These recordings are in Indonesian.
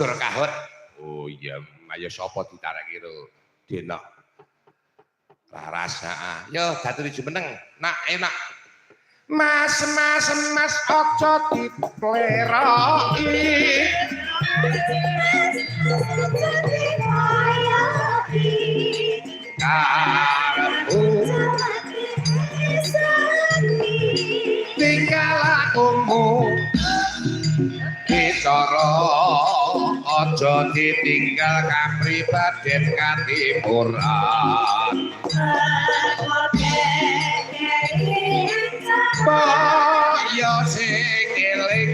Dur kahut. Oh iya, ayo sapa ditareki karo Denok. Laras, heeh. Yo daturi jumeneng. Nak, ayo nak. Mas ojo dipleroki. Karepku tinggal akumu bicara aja ditinggal kapribaden katimuran boyo sing eling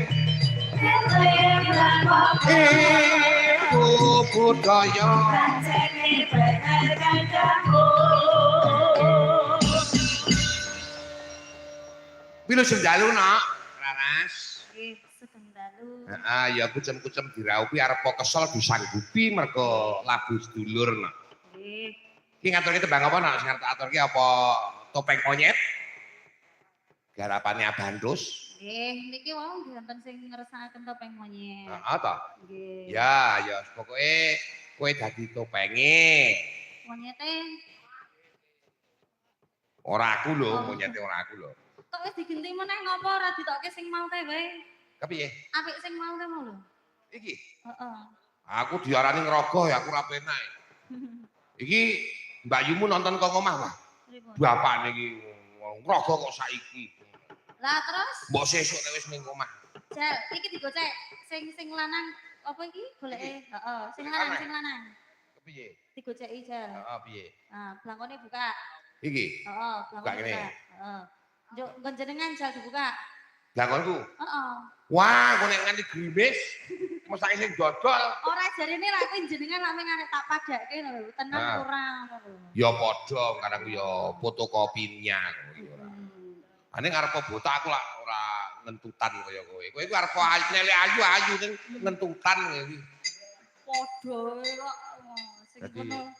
iku budaya Pilu sendalu nak, Raras. Nggih, sedeng dalu. Heeh, ya kucem-kucem diraupi arep kesel disanggupi mergo labu sedulur nak. Nggih. Ki ngaturke tembang apa nak sing arep aturke apa topeng monyet? Garapane Abandus. Nggih, niki wau wonten sing ngersakaken topeng monyet. Heeh ta? Nggih. Ya, ya pokoke kowe dadi topenge. Monyete Ora aku lho, monyete ora aku lho. kok wis digenti meneh ngopo ora ditokke sing mau kae wae? Kepiye? Apik sing mau kae mau lho. Iki. Heeh. Aku diarani ngerogoh ya aku ora penak. Iki Mbak Yumu nonton kok omah wah. Pripun? Bapak niki ngerogoh kok saiki. Lah terus Mbok sesuk nek wis ning omah. Jal, iki digocek sing lanang apa iki goleke? Heeh, sing lanang. Kepiye? Digoceki Jal. Heeh, piye? Nah, blangkone buka. Iki. Heeh, blangkone kene. buka. Heeh. Njuk nggon jenengan Jal dibuka. Blakonku. Heeh. Wah, kok nek nganti grimis mesake sing dodol. Ora jarene lak kowe jenengan lak meng arek tak padake lho, tenan Nah. kurang ngono lho. Ya padha kadang ya fotokopinya ora. Ane ngarep botak aku lak ora ngentutan kaya kowe. Kowe iku arep nele ayu ning ngentutan iki. Padha kok sing Dadi- ngono.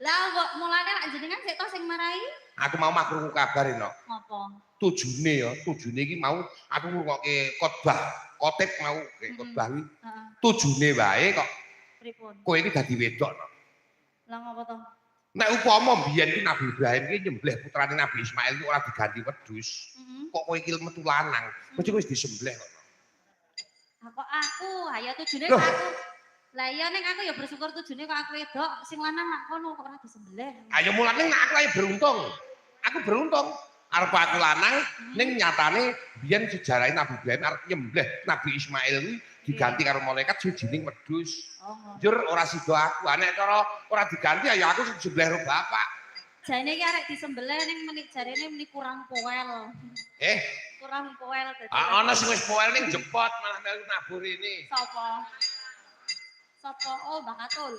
Lah kok mulane lak jenengan sik to sing marahi? Aku mau krungu kabar no. Ngopo? Tujune iki mau aku ngrungokke khotbah, khotib mau khotbah iki. Heeh. Tujune wae kok Pripun? kowe iki dadi wedok no. Lah ngopo to? Nek upama mbiyen iki Nabi Ibrahim iki nyembelih putrane Nabi Ismail iki ora diganti wedhus. Heeh. Kok kowe iki metu lanang, mesti wis disembelih kok. Kok aku, ayo tujune Loh. kok aku. Lah iya ning aku ya bersyukur tujune kok aku wedok, sing lanang mak kono kok ora disembelih. Ayo mulane nek aku ae beruntung. Aku beruntung. Arep aku lanang ning nyatane biyen sejarahe Nabi Ibrahim arep nyembelih Nabi Ismail kuwi diganti karo malaikat sujining wedhus. Oh. ngono. Jur ora sida aku. Nek cara ora diganti ya aku sing disembelih karo bapak. Jane iki arek disembelih ning menik jarene meni kurang poel. Kurang poel dadi. Ana sing wis poel ning jepot malah melu nabur ini. Sapa? Sapa? Oh, Mbak Katul.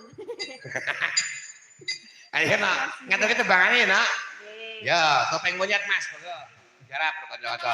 Ayo nak, ngaturke tembangane nak. Nggih. Ya, topeng monyet Mas. Monggo. Garap kanca-kanca.